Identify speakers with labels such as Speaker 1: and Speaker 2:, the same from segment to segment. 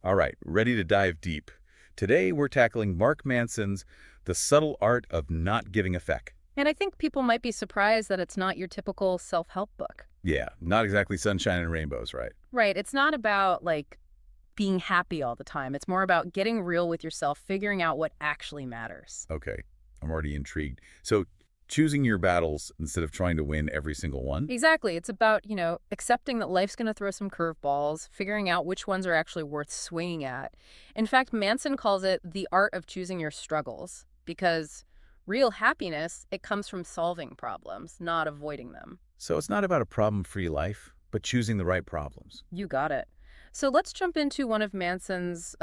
Speaker 1: All right, ready to dive deep. Today we're tackling Mark Manson's The Subtle Art of Not Giving a Feck.
Speaker 2: And I think people might be surprised that it's not your typical self-help book.
Speaker 1: Yeah, not exactly sunshine and rainbows, right?
Speaker 2: Right. It's not about, being happy all the time. It's more about getting real with yourself, figuring out what actually matters.
Speaker 1: Okay, I'm already intrigued. So, choosing your battles instead of trying to win every single one?
Speaker 2: Exactly. It's about, accepting that life's going to throw some curveballs, figuring out which ones are actually worth swinging at. In fact, Manson calls it the art of choosing your struggles because real happiness, it comes from solving problems, not avoiding them.
Speaker 1: So it's not about a problem-free life, but choosing the right problems.
Speaker 2: You got it. So let's jump into one of Manson's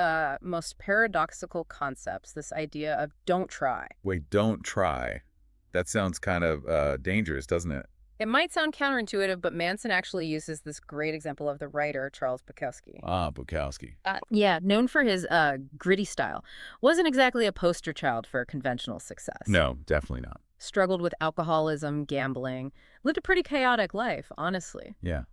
Speaker 2: most paradoxical concepts, this idea of don't try.
Speaker 1: Wait, don't try. That sounds kind of dangerous, doesn't it?
Speaker 2: It might sound counterintuitive, but Manson actually uses this great example of the writer, Charles Bukowski.
Speaker 1: Ah, Bukowski.
Speaker 2: Yeah, known for his gritty style. Wasn't exactly a poster child for conventional success.
Speaker 1: No, definitely not.
Speaker 2: Struggled with alcoholism, gambling, lived a pretty chaotic life, honestly.
Speaker 1: Yeah.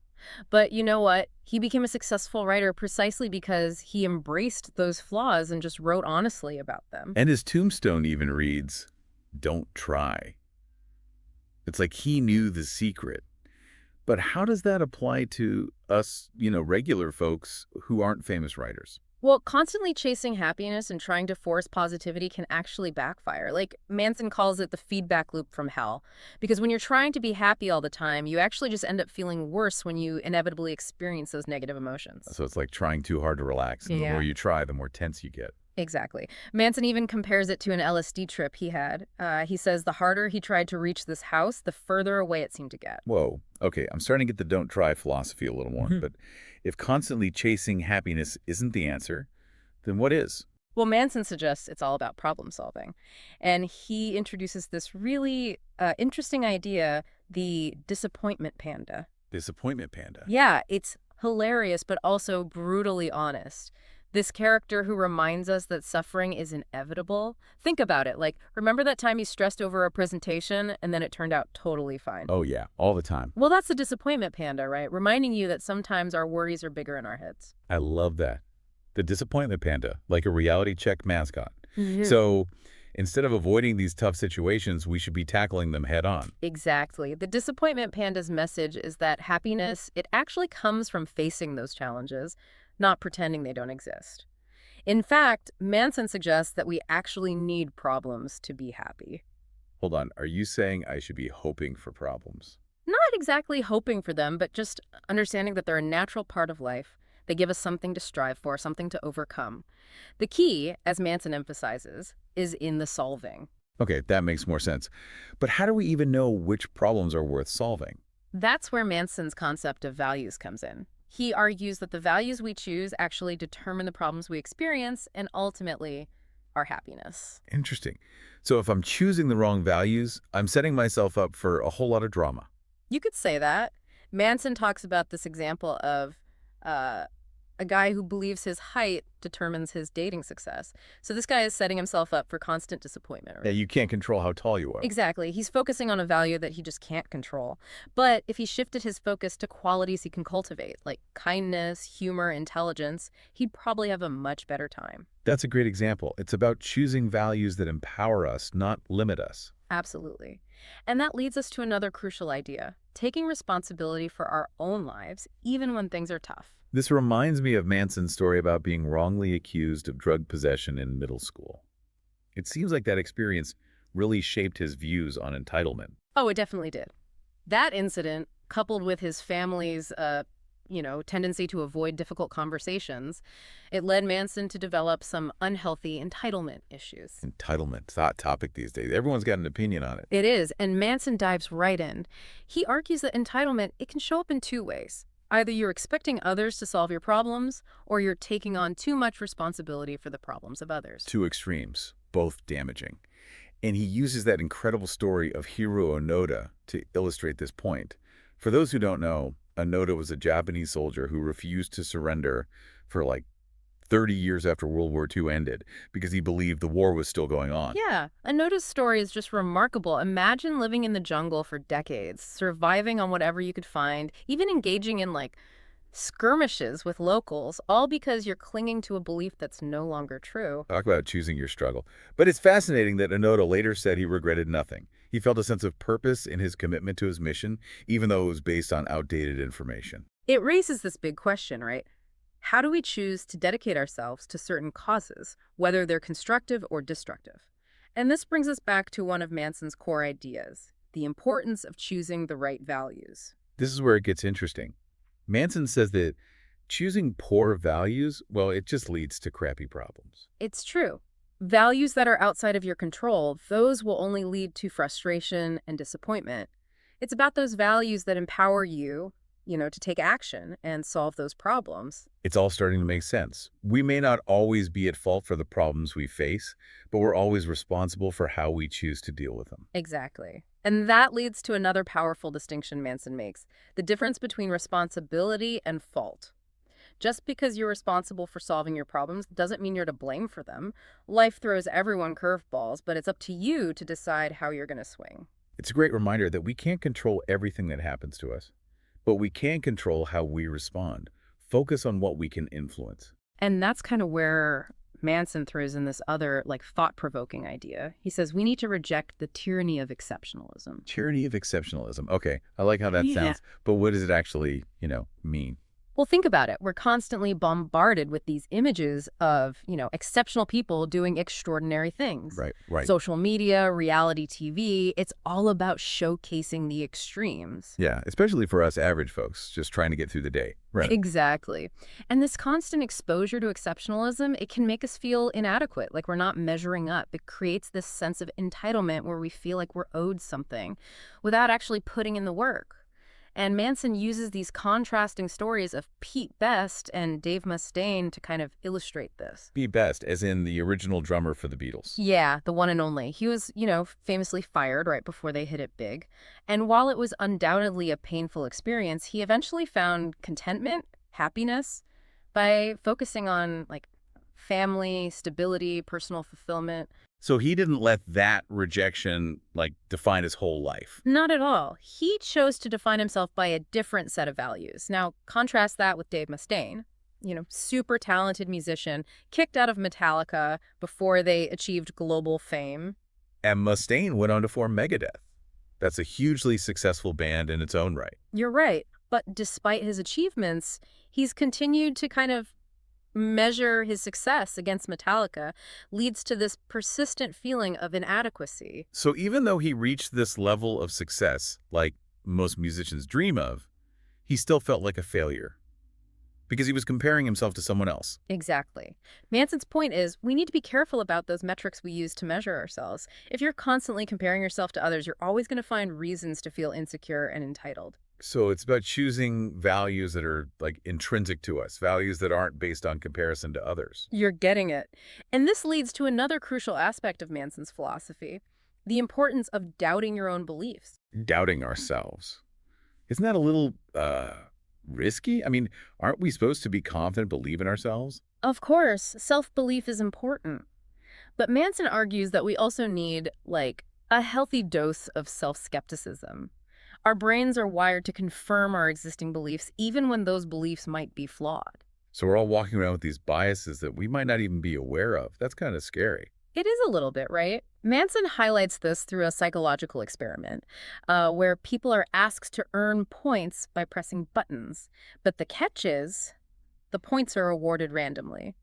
Speaker 2: But you know what? He became a successful writer precisely because he embraced those flaws and just wrote honestly about them.
Speaker 1: And his tombstone even reads, "Don't try." It's like he knew the secret. But how does that apply to us, regular folks who aren't famous writers?
Speaker 2: Well, constantly chasing happiness and trying to force positivity can actually backfire. Like Manson calls it the feedback loop from hell. Because when you're trying to be happy all the time, you actually just end up feeling worse when you inevitably experience those negative emotions.
Speaker 1: So it's like trying too hard to relax. And the
Speaker 2: Yeah.
Speaker 1: more you try, the more tense you get.
Speaker 2: Exactly. Manson even compares it to an LSD trip he had. He says the harder he tried to reach this house, the further away it seemed to get.
Speaker 1: Whoa. Okay, I'm starting to get the don't try philosophy a little more.
Speaker 2: Mhm.
Speaker 1: But if constantly chasing happiness isn't the answer, then what is?
Speaker 2: Well, Manson suggests it's all about problem solving. And he introduces this really interesting idea, the disappointment panda.
Speaker 1: Disappointment panda.
Speaker 2: Yeah, it's hilarious, but also brutally honest. This character who reminds us that suffering is inevitable. Think about it. Like, remember that time you stressed over a presentation and then it turned out totally fine?
Speaker 1: Oh, yeah, all the time.
Speaker 2: Well, that's the disappointment panda, right? Reminding you that sometimes our worries are bigger in our heads.
Speaker 1: I love that. The disappointment panda, like a reality check mascot.
Speaker 2: Mhm.
Speaker 1: So instead of avoiding these tough situations, we should be tackling them head on.
Speaker 2: Exactly. The disappointment panda's message is that happiness, it actually comes from facing those challenges, not pretending they don't exist. In fact, Manson suggests that we actually need problems to be happy.
Speaker 1: Hold on, are you saying I should be hoping for problems?
Speaker 2: Not exactly hoping for them, but just understanding that they're a natural part of life. They give us something to strive for, something to overcome. The key, as Manson emphasizes, is in the solving.
Speaker 1: Okay, that makes more sense. But how do we even know which problems are worth solving?
Speaker 2: That's where Manson's concept of values comes in. He argues that the values we choose actually determine the problems we experience and ultimately our happiness.
Speaker 1: Interesting. So if I'm choosing the wrong values, I'm setting myself up for a whole lot of drama.
Speaker 2: You could say that. Manson talks about this example of uh, a guy who believes his height determines his dating success. So this guy is setting himself up for constant disappointment.
Speaker 1: Yeah, you can't control how tall you are.
Speaker 2: Exactly. He's focusing on a value that he just can't control. But if he shifted his focus to qualities he can cultivate, like kindness, humor, intelligence, he'd probably have a much better time.
Speaker 1: That's a great example. It's about choosing values that empower us, not limit us.
Speaker 2: Absolutely. And that leads us to another crucial idea, taking responsibility for our own lives, even when things are tough.
Speaker 1: This reminds me of Manson's story about being wrongly accused of drug possession in middle school. It seems like that experience really shaped his views on entitlement.
Speaker 2: Oh, it definitely did. That incident, coupled with his family's, tendency to avoid difficult conversations, it led Manson to develop some unhealthy entitlement issues.
Speaker 1: Entitlement, hot topic these days. Everyone's got an opinion on it.
Speaker 2: It is, and Manson dives right in. He argues that entitlement, it can show up in two ways. Either you're expecting others to solve your problems, or you're taking on too much responsibility for the problems of others.
Speaker 1: Two extremes, both damaging. And he uses that incredible story of Hiro Onoda to illustrate this point. For those who don't know, Onoda was a Japanese soldier who refused to surrender for like 30 years after World War II ended because he believed the war was still going on.
Speaker 2: Yeah, Anoda's story is just remarkable. Imagine living in the jungle for decades, surviving on whatever you could find, even engaging in skirmishes with locals, all because you're clinging to a belief that's no longer true.
Speaker 1: Talk about choosing your struggle. But it's fascinating that Onoda later said he regretted nothing. He felt a sense of purpose in his commitment to his mission, even though it was based on outdated information.
Speaker 2: It raises this big question, right? How do we choose to dedicate ourselves to certain causes, whether they're constructive or destructive? And this brings us back to one of Manson's core ideas, the importance of choosing the right values.
Speaker 1: This is where it gets interesting. Manson says that choosing poor values, well, it just leads to crappy problems.
Speaker 2: It's true. Values that are outside of your control, those will only lead to frustration and disappointment. It's about those values that empower you, to take action and solve those problems.
Speaker 1: It's all starting to make sense. We may not always be at fault for the problems we face, but we're always responsible for how we choose to deal with them.
Speaker 2: Exactly. And that leads to another powerful distinction Manson makes, the difference between responsibility and fault. Just because you're responsible for solving your problems doesn't mean you're to blame for them. Life throws everyone curveballs, but it's up to you to decide how you're going to swing.
Speaker 1: It's a great reminder that we can't control everything that happens to us, but we can control how we respond. Focus on what we can influence.
Speaker 2: And that's kind of where Manson throws in this other, thought-provoking idea. He says we need to reject the tyranny of exceptionalism.
Speaker 1: Tyranny of exceptionalism. Okay, I like how that
Speaker 2: Yeah.
Speaker 1: sounds, but what does it actually, mean?
Speaker 2: Well, think about it. We're constantly bombarded with these images of, exceptional people doing extraordinary things.
Speaker 1: Right, right.
Speaker 2: Social media, reality TV, it's all about showcasing the extremes.
Speaker 1: Yeah, especially for us average folks just trying to get through the day. Right.
Speaker 2: Exactly. And this constant exposure to exceptionalism, it can make us feel inadequate, like we're not measuring up. It creates this sense of entitlement where we feel like we're owed something without actually putting in the work. And Manson uses these contrasting stories of Pete Best and Dave Mustaine to kind of illustrate this.
Speaker 1: Be best, as in the original drummer for the Beatles.
Speaker 2: Yeah, the one and only. He was, famously fired right before they hit it big. And while it was undoubtedly a painful experience, he eventually found contentment, happiness, by focusing on, family, stability, personal fulfillment.
Speaker 1: So he didn't let that rejection, define his whole life.
Speaker 2: Not at all. He chose to define himself by a different set of values. Now, contrast that with Dave Mustaine, super talented musician, kicked out of Metallica before they achieved global fame.
Speaker 1: And Mustaine went on to form Megadeth. That's a hugely successful band in its own right.
Speaker 2: You're right. But despite his achievements, he's continued to kind of measure his success against Metallica, leads to this persistent feeling of inadequacy.
Speaker 1: So even though he reached this level of success, like most musicians dream of, he still felt like a failure because he was comparing himself to someone else.
Speaker 2: Exactly. Manson's point is we need to be careful about those metrics we use to measure ourselves. If you're constantly comparing yourself to others, you're always going to find reasons to feel insecure and entitled.
Speaker 1: So it's about choosing values that are intrinsic to us, values that aren't based on comparison to others.
Speaker 2: You're getting it. And this leads to another crucial aspect of Manson's philosophy, the importance of doubting your own beliefs.
Speaker 1: Doubting ourselves. Isn't that a little risky? I mean, aren't we supposed to be confident, believe in ourselves?
Speaker 2: Of course, self-belief is important. But Manson argues that we also need, a healthy dose of self-skepticism. Our brains are wired to confirm our existing beliefs, even when those beliefs might be flawed.
Speaker 1: So we're all walking around with these biases that we might not even be aware of. That's kind of scary.
Speaker 2: It is a little bit, right? Manson highlights this through a psychological experiment where people are asked to earn points by pressing buttons. But the catch is the points are awarded randomly.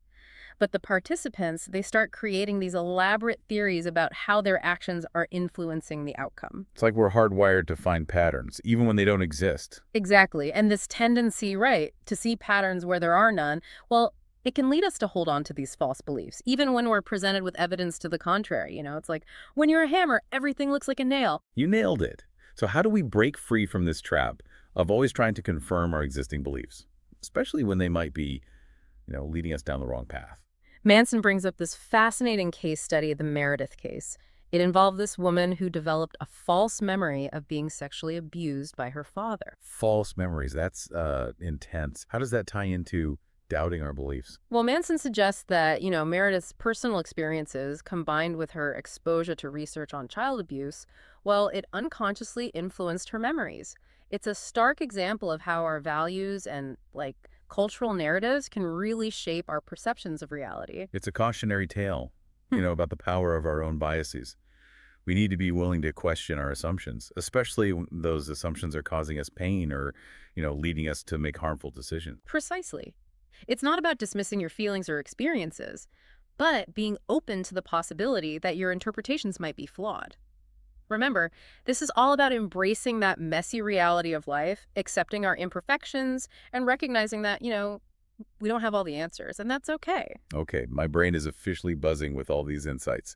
Speaker 2: But the participants, they start creating these elaborate theories about how their actions are influencing the outcome.
Speaker 1: It's like we're hardwired to find patterns, even when they don't exist.
Speaker 2: Exactly. And this tendency, right, to see patterns where there are none, well, it can lead us to hold on to these false beliefs, even when we're presented with evidence to the contrary. It's like, when you're a hammer, everything looks like a nail.
Speaker 1: You nailed it. So how do we break free from this trap of always trying to confirm our existing beliefs, especially when they might be, leading us down the wrong path?
Speaker 2: Manson brings up this fascinating case study, the Meredith Case. It involved this woman who developed a false memory of being sexually abused by her father.
Speaker 1: False memories. That's intense. How does that tie into doubting our beliefs?
Speaker 2: Well, Manson suggests that, Meredith's personal experiences combined with her exposure to research on child abuse, well, it unconsciously influenced her memories. It's a stark example of how our values and, like, cultural narratives can really shape our perceptions of reality.
Speaker 1: It's a cautionary tale,
Speaker 2: Hmm.
Speaker 1: about the power of our own biases. We need to be willing to question our assumptions, especially when those assumptions are causing us pain or, leading us to make harmful decisions.
Speaker 2: Precisely. It's not about dismissing your feelings or experiences, but being open to the possibility that your interpretations might be flawed. Remember, this is all about embracing that messy reality of life, accepting our imperfections, and recognizing that, we don't have all the answers, and that's okay.
Speaker 1: Okay, my brain is officially buzzing with all these insights.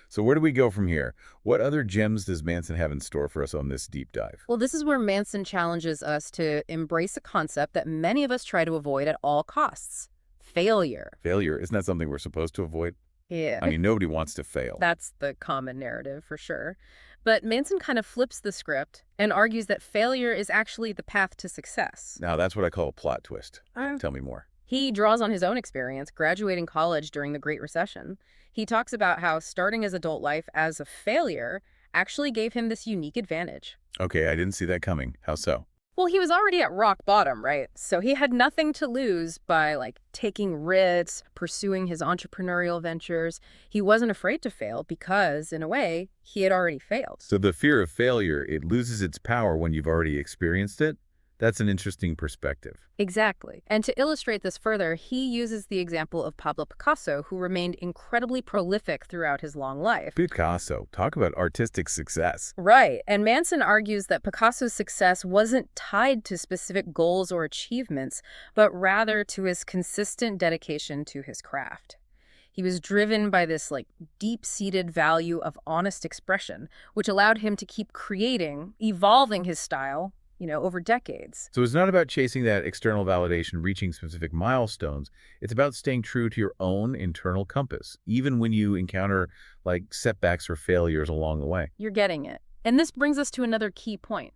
Speaker 1: So where do we go from here? What other gems does Manson have in store for us on this deep dive?
Speaker 2: Well, this is where Manson challenges us to embrace a concept that many of us try to avoid at all costs: failure.
Speaker 1: Failure, isn't that something we're supposed to avoid?
Speaker 2: Yeah.
Speaker 1: I mean, nobody wants to fail.
Speaker 2: That's the common narrative for sure. But Manson kind of flips the script and argues that failure is actually the path to success.
Speaker 1: Now, that's what I call a plot twist.
Speaker 2: Uh,
Speaker 1: Tell me more.
Speaker 2: He draws on his own experience graduating college during the Great Recession. He talks about how starting his adult life as a failure actually gave him this unique advantage.
Speaker 1: Okay, I didn't see that coming. How so?
Speaker 2: Well, he was already at rock bottom, right? So he had nothing to lose by, like, taking risks, pursuing his entrepreneurial ventures. He wasn't afraid to fail because, in a way, he had already failed.
Speaker 1: So the fear of failure, it loses its power when you've already experienced it? That's an interesting perspective.
Speaker 2: Exactly. And to illustrate this further, he uses the example of Pablo Picasso, who remained incredibly prolific throughout his long life.
Speaker 1: Picasso, talk about artistic success.
Speaker 2: Right. And Manson argues that Picasso's success wasn't tied to specific goals or achievements, but rather to his consistent dedication to his craft. He was driven by this, like, deep-seated value of honest expression, which allowed him to keep creating, evolving his style, over decades.
Speaker 1: So it's not about chasing that external validation, reaching specific milestones. It's about staying true to your own internal compass, even when you encounter like setbacks or failures along the way.
Speaker 2: You're getting it. And this brings us to another key point: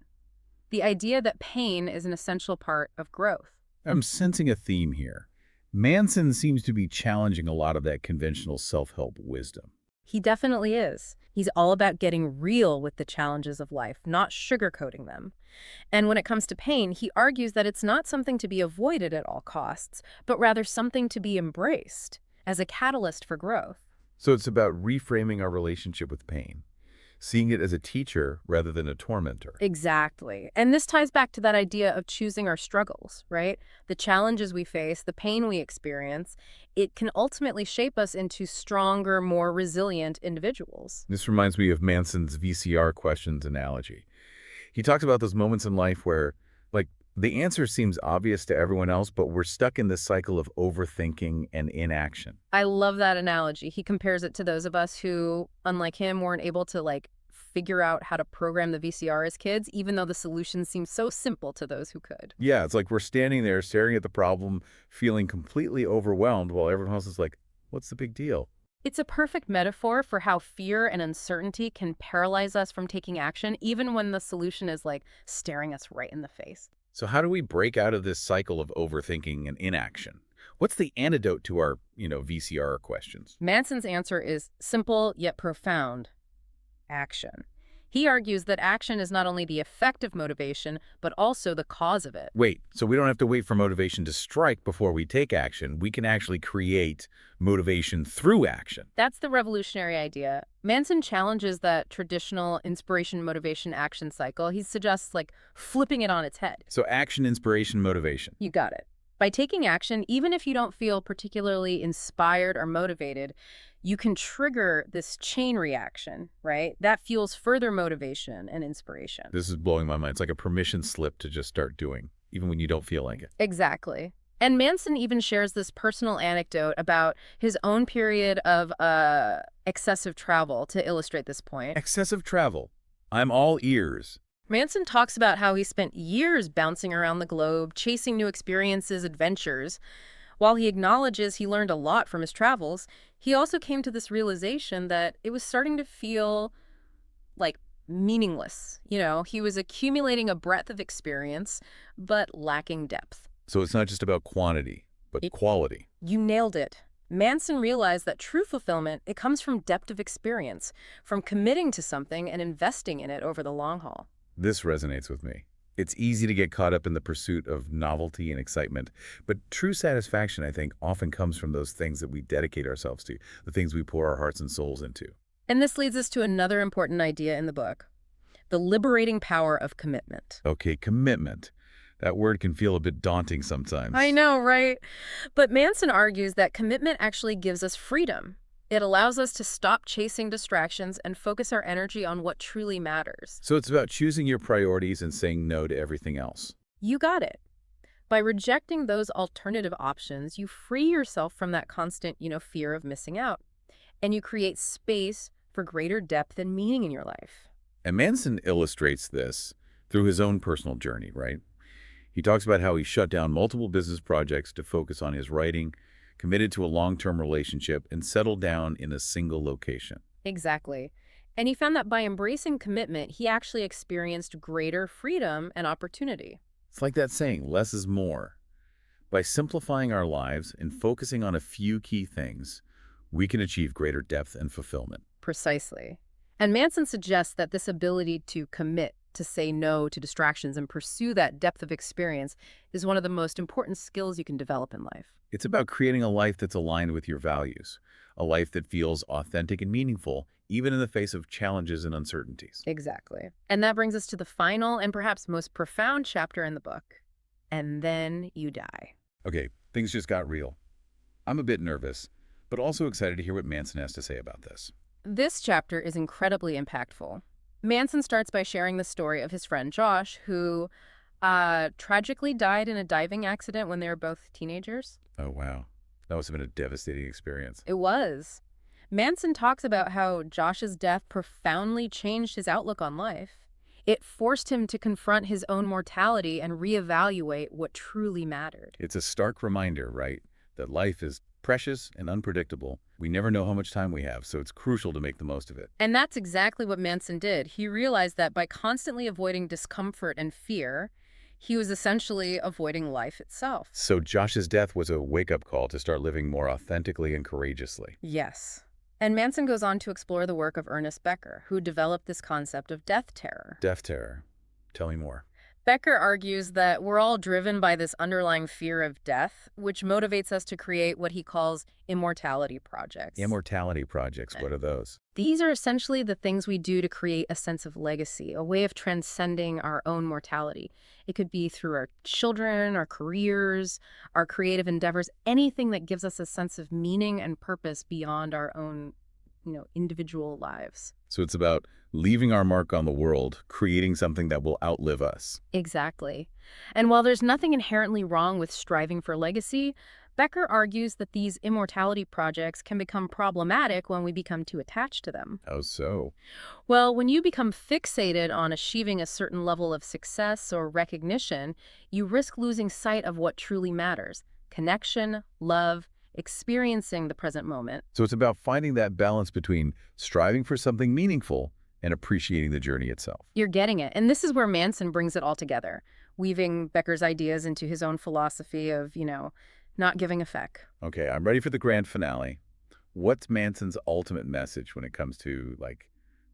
Speaker 2: the idea that pain is an essential part of growth.
Speaker 1: I'm sensing a theme here. Manson seems to be challenging a lot of that conventional self-help wisdom.
Speaker 2: He definitely is. He's all about getting real with the challenges of life, not sugarcoating them. And when it comes to pain, he argues that it's not something to be avoided at all costs, but rather something to be embraced as a catalyst for growth.
Speaker 1: So it's about reframing our relationship with pain, seeing it as a teacher rather than a tormentor.
Speaker 2: Exactly. And this ties back to that idea of choosing our struggles, right? The challenges we face, the pain we experience, it can ultimately shape us into stronger, more resilient individuals.
Speaker 1: This reminds me of Manson's VCR questions analogy. He talks about those moments in life where, like, the answer seems obvious to everyone else, but we're stuck in this cycle of overthinking and inaction.
Speaker 2: I love that analogy. He compares it to those of us who, unlike him, weren't able to, like, figure out how to program the VCR as kids, even though the solution seems so simple to those who could.
Speaker 1: Yeah, it's like we're standing there staring at the problem, feeling completely overwhelmed while everyone else is like, what's the big deal?
Speaker 2: It's a perfect metaphor for how fear and uncertainty can paralyze us from taking action, even when the solution is, like, staring us right in the face.
Speaker 1: So how do we break out of this cycle of overthinking and inaction? What's the antidote to our, VCR questions?
Speaker 2: Manson's answer is simple yet profound: action. He argues that action is not only the effect of motivation, but also the cause of it.
Speaker 1: Wait, so we don't have to wait for motivation to strike before we take action. We can actually create motivation through action.
Speaker 2: That's the revolutionary idea. Manson challenges that traditional inspiration, motivation, action cycle. He suggests, like, flipping it on its head.
Speaker 1: So action, inspiration, motivation.
Speaker 2: You got it. By taking action, even if you don't feel particularly inspired or motivated, you can trigger this chain reaction, right? That fuels further motivation and inspiration.
Speaker 1: This is blowing my mind. It's like a permission slip to just start doing, even when you don't feel like it.
Speaker 2: Exactly. And Manson even shares this personal anecdote about his own period of excessive travel to illustrate this point.
Speaker 1: Excessive travel. I'm all ears.
Speaker 2: Manson talks about how he spent years bouncing around the globe, chasing new experiences, adventures. While he acknowledges he learned a lot from his travels, he also came to this realization that it was starting to feel like meaningless. He was accumulating a breadth of experience, but lacking depth.
Speaker 1: So it's not just about quantity, but quality.
Speaker 2: You nailed it. Manson realized that true fulfillment, it comes from depth of experience, from committing to something and investing in it over the long haul.
Speaker 1: This resonates with me. It's easy to get caught up in the pursuit of novelty and excitement, but true satisfaction, I think, often comes from those things that we dedicate ourselves to, the things we pour our hearts and souls into.
Speaker 2: And this leads us to another important idea in the book, the liberating power of commitment.
Speaker 1: Okay, commitment. That word can feel a bit daunting
Speaker 2: I
Speaker 1: sometimes.
Speaker 2: know, right? But Manson argues that commitment actually gives us freedom. It allows us to stop chasing distractions and focus our energy on what truly matters.
Speaker 1: So it's about choosing your priorities and saying no to everything else.
Speaker 2: You got it. By rejecting those alternative options, you free yourself from that constant, fear of missing out. And you create space for greater depth and meaning in your life.
Speaker 1: And Manson illustrates this through his own personal journey, right? He talks about how he shut down multiple business projects to focus on his writing, committed to a long-term relationship, and settled down in a single location.
Speaker 2: Exactly. And he found that by embracing commitment, he actually experienced greater freedom and opportunity.
Speaker 1: It's like that saying, less is more. By simplifying our lives and focusing on a few key things, we can achieve greater depth and fulfillment.
Speaker 2: Precisely. And Manson suggests that this ability to commit, to say no to distractions and pursue that depth of experience is one of the most important skills you can develop in life.
Speaker 1: It's about creating a life that's aligned with your values, a life that feels authentic and meaningful, even in the face of challenges and uncertainties.
Speaker 2: Exactly. And that brings us to the final and perhaps most profound chapter in the book. And then you die.
Speaker 1: Okay, things just got real. I'm a bit nervous, but also excited to hear what Manson has to say about this.
Speaker 2: This chapter is incredibly impactful. Manson starts by sharing the story of his friend Josh, who tragically died in a diving accident when they were both teenagers.
Speaker 1: Oh, wow. That must have been a devastating experience.
Speaker 2: It was. Manson talks about how Josh's death profoundly changed his outlook on life. It forced him to confront his own mortality and reevaluate what truly mattered.
Speaker 1: It's a stark reminder, right, that life is precious and unpredictable. We never know how much time we have, so it's crucial to make the most of it.
Speaker 2: And that's exactly what Manson did. He realized that by constantly avoiding discomfort and fear, he was essentially avoiding life itself.
Speaker 1: So Josh's death was a wake-up call to start living more authentically and courageously.
Speaker 2: Yes. And Manson goes on to explore the work of Ernest Becker, who developed this concept of death terror.
Speaker 1: Death terror. Tell me more.
Speaker 2: Becker argues that we're all driven by this underlying fear of death, which motivates us to create what he calls immortality projects.
Speaker 1: Immortality projects, what are those?
Speaker 2: These are essentially the things we do to create a sense of legacy, a way of transcending our own mortality. It could be through our children, our careers, our creative endeavors, anything that gives us a sense of meaning and purpose beyond our own, individual lives.
Speaker 1: So it's about leaving our mark on the world, creating something that will outlive us.
Speaker 2: Exactly. And while there's nothing inherently wrong with striving for legacy, Becker argues that these immortality projects can become problematic when we become too attached to them.
Speaker 1: How so?
Speaker 2: Well, when you become fixated on achieving a certain level of success or recognition, you risk losing sight of what truly matters: connection, love, experiencing the present moment.
Speaker 1: So it's about finding that balance between striving for something meaningful and appreciating the journey itself.
Speaker 2: You're getting it. And this is where Manson brings it all together, weaving Becker's ideas into his own philosophy of, not giving a feck.
Speaker 1: Okay, I'm ready for the grand finale. What's Manson's ultimate message when it comes to,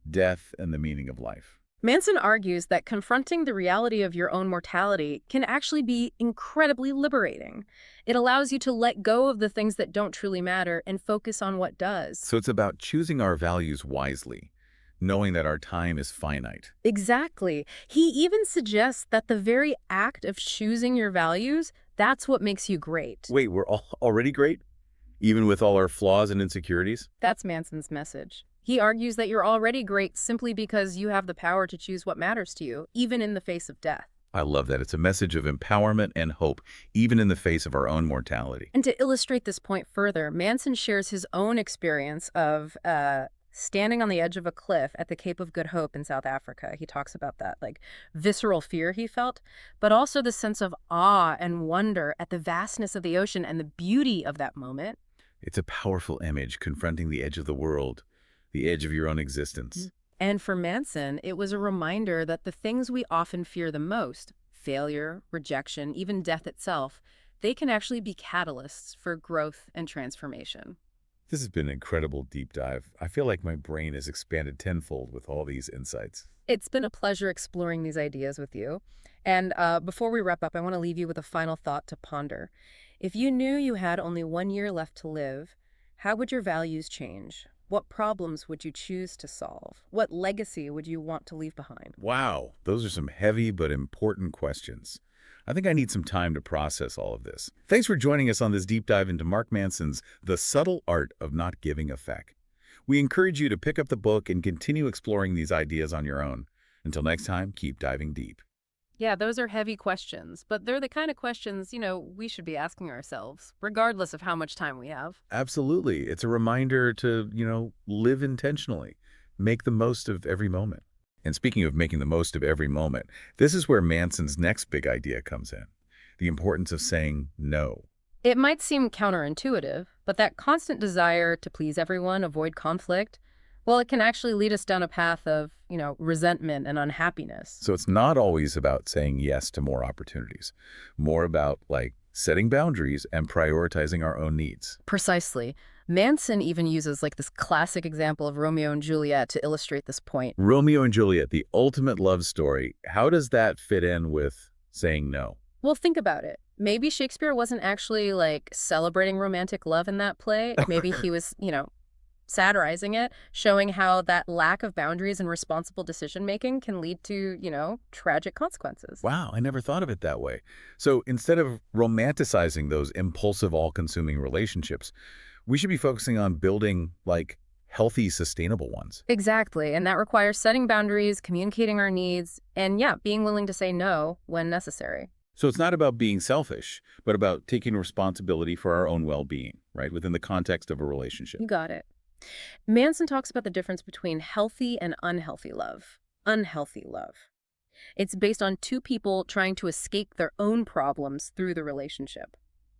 Speaker 1: death and the meaning of life?
Speaker 2: Manson argues that confronting the reality of your own mortality can actually be incredibly liberating. It allows you to let go of the things that don't truly matter and focus on what does.
Speaker 1: So it's about choosing our values wisely, knowing that our time is finite.
Speaker 2: Exactly. He even suggests that the very act of choosing your values, that's what makes you great.
Speaker 1: Wait, we're all already great? Even with all our flaws and insecurities?
Speaker 2: That's Manson's message. He argues that you're already great simply because you have the power to choose what matters to you, even in the face of death.
Speaker 1: I love that. It's a message of empowerment and hope, even in the face of our own mortality.
Speaker 2: And to illustrate this point further, Manson shares his own experience of standing on the edge of a cliff at the Cape of Good Hope in South Africa. He talks about that, visceral fear he felt, but also the sense of awe and wonder at the vastness of the ocean and the beauty of that moment.
Speaker 1: It's a powerful image confronting the edge of the world, the edge of your own existence.
Speaker 2: And for Manson, it was a reminder that the things we often fear the most, failure, rejection, even death itself, they can actually be catalysts for growth and transformation.
Speaker 1: This has been an incredible deep dive. I feel like my brain has expanded tenfold with all these insights.
Speaker 2: It's been a pleasure exploring these ideas with you. And before we wrap up, I want to leave you with a final thought to ponder. If you knew you had only 1 year left to live, how would your values change? What problems would you choose to solve? What legacy would you want to leave behind?
Speaker 1: Wow, those are some heavy but important questions. I think I need some time to process all of this. Thanks for joining us on this deep dive into Mark Manson's The Subtle Art of Not Giving a Feck. We encourage you to pick up the book and continue exploring these ideas on your own. Until next time, keep diving deep.
Speaker 2: Yeah, those are heavy questions, but they're the kind of questions, we should be asking ourselves, regardless of how much time we have.
Speaker 1: Absolutely. It's a reminder to, live intentionally. Make the most of every moment. And speaking of making the most of every moment, this is where Manson's next big idea comes in. The importance of saying no.
Speaker 2: It might seem counterintuitive, but that constant desire to please everyone, avoid conflict, well, it can actually lead us down a path of, resentment and unhappiness.
Speaker 1: So it's not always about saying yes to more opportunities. More about, setting boundaries and prioritizing our own needs.
Speaker 2: Precisely. Manson even uses this classic example of Romeo and Juliet to illustrate this point.
Speaker 1: Romeo and Juliet, the ultimate love story. How does that fit in with saying no?
Speaker 2: Well, think about it. Maybe Shakespeare wasn't actually celebrating romantic love in that play. Maybe he was, satirizing it, showing how that lack of boundaries and responsible decision-making can lead to, tragic consequences.
Speaker 1: Wow, I never thought of it that way. So instead of romanticizing those impulsive, all-consuming relationships, we should be focusing on building, healthy, sustainable ones.
Speaker 2: Exactly. And that requires setting boundaries, communicating our needs, and yeah, being willing to say no when necessary.
Speaker 1: So it's not about being selfish, but about taking responsibility for our own well-being, right, within the context of a relationship.
Speaker 2: You got it. Manson talks about the difference between healthy and unhealthy love. Unhealthy love. It's based on two people trying to escape their own problems through the relationship,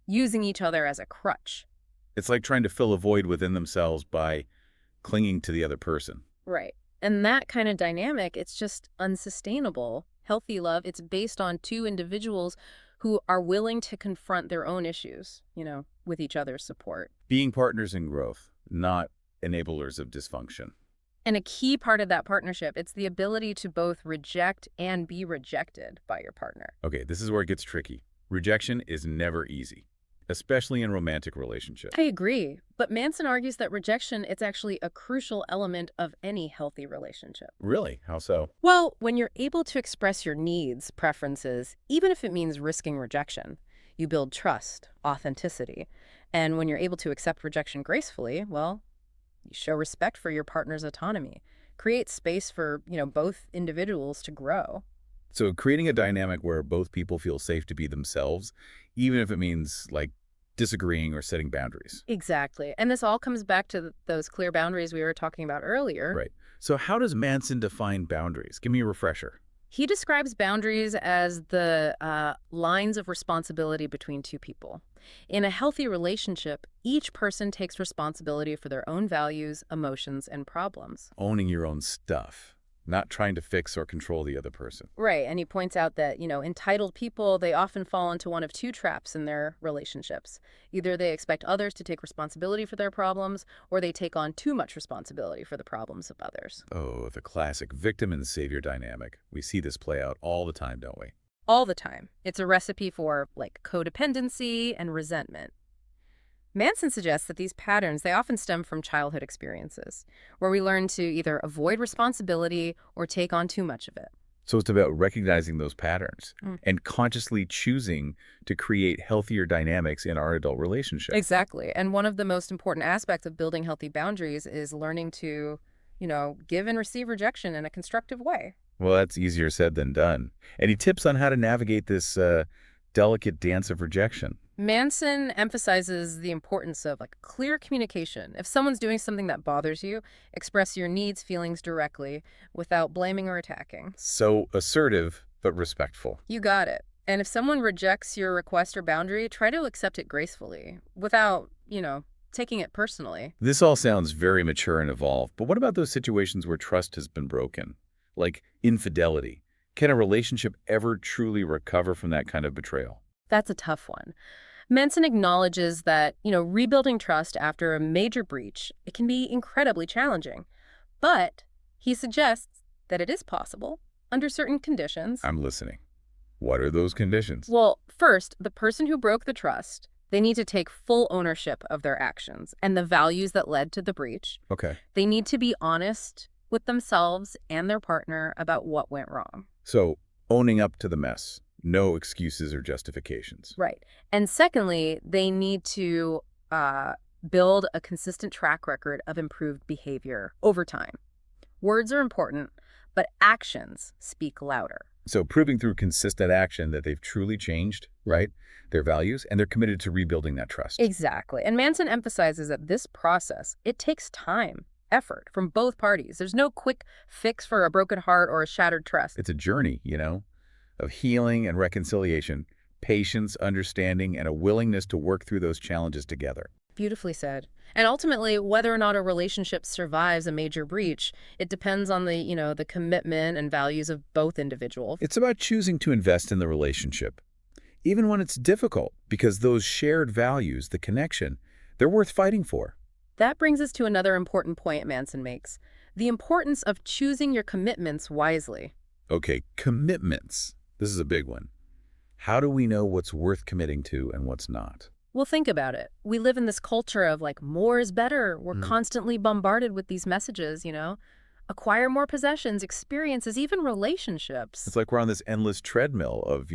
Speaker 2: using each other as a crutch.
Speaker 1: It's like trying to fill a void within themselves by clinging to the other person.
Speaker 2: Right. And that kind of dynamic, it's just unsustainable. Healthy love, it's based on two individuals who are willing to confront their own issues, with each other's support.
Speaker 1: Being partners in growth, not enablers of dysfunction.
Speaker 2: And a key part of that partnership, it's the ability to both reject and be rejected by your partner.
Speaker 1: Okay, this is where it gets tricky. Rejection is never easy, especially in romantic relationships.
Speaker 2: I agree. But Manson argues that rejection, it's actually a crucial element of any healthy relationship.
Speaker 1: Really? How so?
Speaker 2: Well, when you're able to express your needs, preferences, even if it means risking rejection, you build trust, authenticity. And when you're able to accept rejection gracefully, well, you show respect for your partner's autonomy. Create space for, both individuals to grow.
Speaker 1: So creating a dynamic where both people feel safe to be themselves, even if it means, disagreeing or setting boundaries.
Speaker 2: Exactly. And this all comes back to those clear boundaries we were talking about earlier.
Speaker 1: Right. So how does Manson define boundaries? Give me a refresher.
Speaker 2: He describes boundaries as the lines of responsibility between two people. In a healthy relationship, each person takes responsibility for their own values, emotions, and problems.
Speaker 1: Owning your own stuff, not trying to fix or control the other person.
Speaker 2: Right, and he points out that, entitled people, they often fall into one of two traps in their relationships. Either they expect others to take responsibility for their problems, or they take on too much responsibility for the problems of others.
Speaker 1: Oh, the classic victim and savior dynamic. We see this play out all the time, don't we?
Speaker 2: All the time. It's a recipe for, codependency and resentment. Manson suggests that these patterns, they often stem from childhood experiences, where we learn to either avoid responsibility or take on too much of it.
Speaker 1: So it's about recognizing those patterns and consciously choosing to create healthier dynamics in our adult relationship.
Speaker 2: Exactly. And one of the most important aspects of building healthy boundaries is learning to, give and receive rejection in a constructive way.
Speaker 1: Well, that's easier said than done. Any tips on how to navigate this delicate dance of rejection?
Speaker 2: Manson emphasizes the importance of clear communication. If someone's doing something that bothers you, express your needs, feelings directly without blaming or attacking.
Speaker 1: So assertive, but respectful.
Speaker 2: You got it. And if someone rejects your request or boundary, try to accept it gracefully without, taking it personally.
Speaker 1: This all sounds very mature and evolved, but what about those situations where trust has been broken? Like infidelity. Can a relationship ever truly recover from that kind of betrayal?
Speaker 2: That's a tough one. Manson acknowledges that, rebuilding trust after a major breach, it can be incredibly challenging. But he suggests that it is possible under certain conditions.
Speaker 1: I'm listening. What are those conditions?
Speaker 2: Well, first, the person who broke the trust, they need to take full ownership of their actions and the values that led to the breach.
Speaker 1: Okay.
Speaker 2: They need to be honest with themselves and their partner about what went wrong.
Speaker 1: So, owning up to the mess. No excuses or justifications.
Speaker 2: Right. And secondly, they need to build a consistent track record of improved behavior over time. Words are important, but actions speak louder.
Speaker 1: So proving through consistent action that they've truly changed, right, their values, and they're committed to rebuilding that trust.
Speaker 2: Exactly. And Manson emphasizes that this process, it takes time, effort from both parties. There's no quick fix for a broken heart or a shattered trust.
Speaker 1: It's a journey, of healing and reconciliation, patience, understanding, and a willingness to work through those challenges together.
Speaker 2: Beautifully said. And ultimately, whether or not a relationship survives a major breach, it depends on the commitment and values of both individuals.
Speaker 1: It's about choosing to invest in the relationship, even when it's difficult, because those shared values, the connection, they're worth fighting for.
Speaker 2: That brings us to another important point Manson makes, the importance of choosing your commitments wisely.
Speaker 1: Okay, commitments. This is a big one. How do we know what's worth committing to and what's not?
Speaker 2: Well, think about it. We live in this culture of more is better. We're constantly bombarded with these messages. Acquire more possessions, experiences, even relationships.
Speaker 1: It's like we're on this endless treadmill of,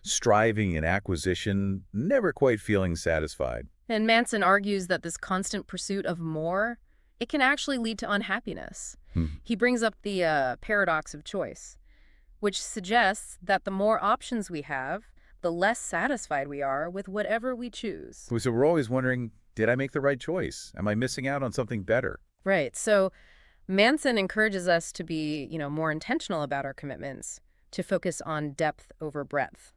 Speaker 1: striving and acquisition, never quite feeling satisfied.
Speaker 2: And Manson argues that this constant pursuit of more, it can actually lead to unhappiness. He brings up the paradox of choice, which suggests that the more options we have, the less satisfied we are with whatever we choose.
Speaker 1: So we're always wondering, did I make the right choice? Am I missing out on something better?
Speaker 2: Right. So Manson encourages us to be, more intentional about our commitments, to focus on depth over breadth.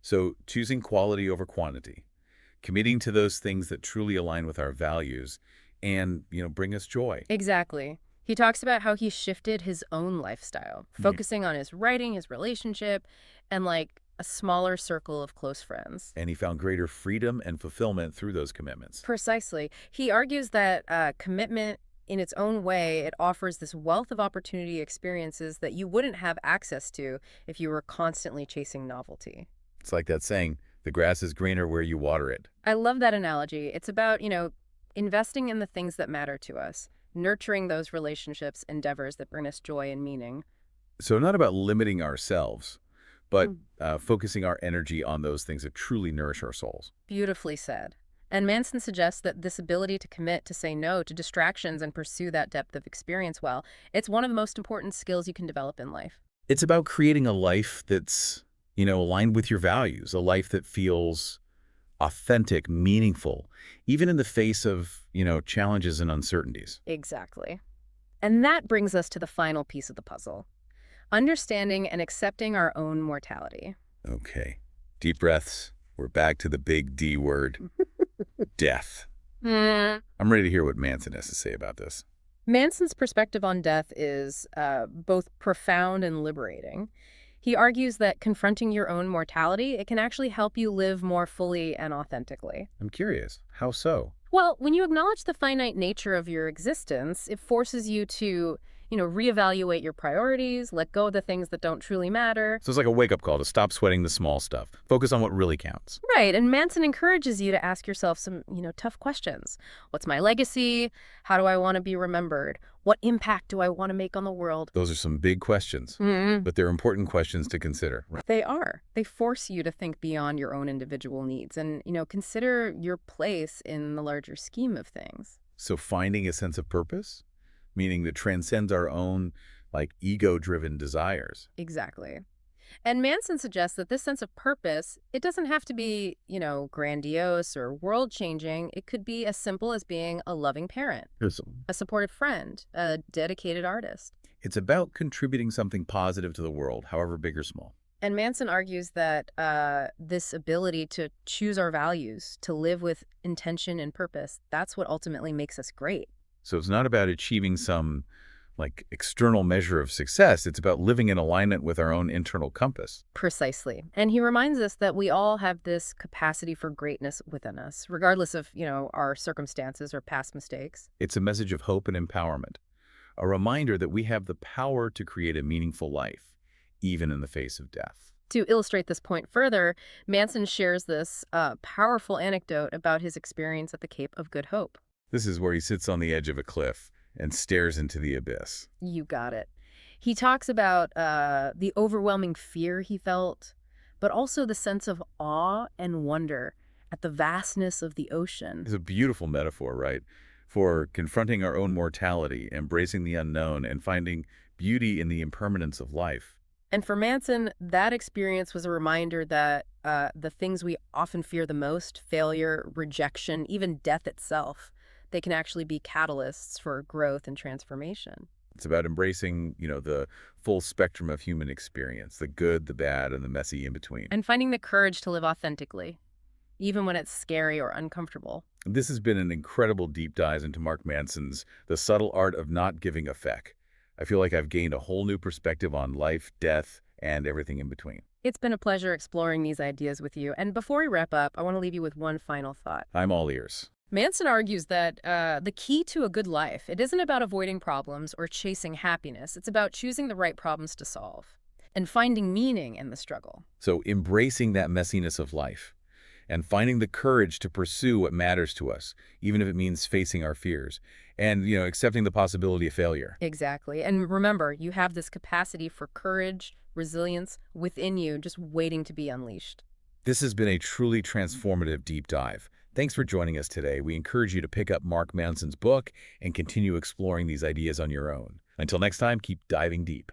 Speaker 1: So choosing quality over quantity, committing to those things that truly align with our values and, bring us joy.
Speaker 2: Exactly. He talks about how he shifted his own lifestyle, focusing on his writing, his relationship, and a smaller circle of close friends.
Speaker 1: And he found greater freedom and fulfillment through those commitments.
Speaker 2: Precisely. He argues that commitment, in its own way, it offers this wealth of opportunity experiences that you wouldn't have access to if you were constantly chasing novelty.
Speaker 1: It's like that saying, the grass is greener where you water it.
Speaker 2: I love that analogy. It's about, investing in the things that matter to us, nurturing those relationships, endeavors that bring us joy and meaning.
Speaker 1: So not about limiting ourselves, but focusing our energy on those things that truly nourish our souls.
Speaker 2: Beautifully said. And Manson suggests that this ability to commit to say no to distractions and pursue that depth of experience well, it's one of the most important skills you can develop in life.
Speaker 1: It's about creating a life that's, aligned with your values, a life that feels authentic, meaningful, even in the face of, challenges and uncertainties.
Speaker 2: Exactly. And that brings us to the final piece of the puzzle. Understanding and accepting our own mortality.
Speaker 1: Okay. Deep breaths. We're back to the big D word, death. I'm ready to hear what Manson has to say about this.
Speaker 2: Manson's perspective on death is both profound and liberating. He argues that confronting your own mortality, it can actually help you live more fully and authentically.
Speaker 1: I'm curious. How so?
Speaker 2: Well, when you acknowledge the finite nature of your existence, it forces you to, reevaluate your priorities, let go of the things that don't truly matter.
Speaker 1: So it's like a wake-up call to stop sweating the small stuff. Focus on what really counts.
Speaker 2: Right, and Manson encourages you to ask yourself some, tough questions. What's my legacy? How do I want to be remembered? What impact do I want to make on the world?
Speaker 1: Those are some big questions, but they're important questions to consider.
Speaker 2: They are. They force you to think beyond your own individual needs and, consider your place in the larger scheme of things.
Speaker 1: So finding a sense of purpose, meaning that transcends our own, ego-driven desires.
Speaker 2: Exactly. And Manson suggests that this sense of purpose, it doesn't have to be, grandiose or world-changing. It could be as simple as being a loving parent, a supportive friend, a dedicated artist.
Speaker 1: It's about contributing something positive to the world, however big or small.
Speaker 2: And Manson argues that this ability to choose our values, to live with intention and purpose, that's what ultimately makes us great.
Speaker 1: So it's not about achieving some like external measure of success. It's about living in alignment with our own internal compass.
Speaker 2: Precisely. And he reminds us that we all have this capacity for greatness within us, regardless of, our circumstances or past mistakes.
Speaker 1: It's a message of hope and empowerment, a reminder that we have the power to create a meaningful life, even in the face of death.
Speaker 2: To illustrate this point further, Manson shares this powerful anecdote about his experience at the Cape of Good Hope.
Speaker 1: This is where he sits on the edge of a cliff and stares into the abyss.
Speaker 2: You got it. He talks about the overwhelming fear he felt, but also the sense of awe and wonder at the vastness of the ocean.
Speaker 1: It's a beautiful metaphor, right? For confronting our own mortality, embracing the unknown, and finding beauty in the impermanence of life.
Speaker 2: And for Manson, that experience was a reminder that the things we often fear the most, failure, rejection, even death itself, they can actually be catalysts for growth and transformation.
Speaker 1: It's about embracing, the full spectrum of human experience, the good, the bad, and the messy in between.
Speaker 2: And finding the courage to live authentically, even when it's scary or uncomfortable.
Speaker 1: This has been an incredible deep dive into Mark Manson's The Subtle Art of Not Giving a Feck. I feel like I've gained a whole new perspective on life, death, and everything in between.
Speaker 2: It's been a pleasure exploring these ideas with you. And before we wrap up, I want to leave you with one final thought.
Speaker 1: I'm all ears.
Speaker 2: Manson argues that the key to a good life, it isn't about avoiding problems or chasing happiness. It's about choosing the right problems to solve and finding meaning in the struggle.
Speaker 1: So embracing that messiness of life and finding the courage to pursue what matters to us, even if it means facing our fears and, accepting the possibility of failure.
Speaker 2: Exactly. And remember, you have this capacity for courage, resilience within you, just waiting to be unleashed.
Speaker 1: This has been a truly transformative deep dive. Thanks for joining us today. We encourage you to pick up Mark Manson's book and continue exploring these ideas on your own. Until next time, keep diving deep.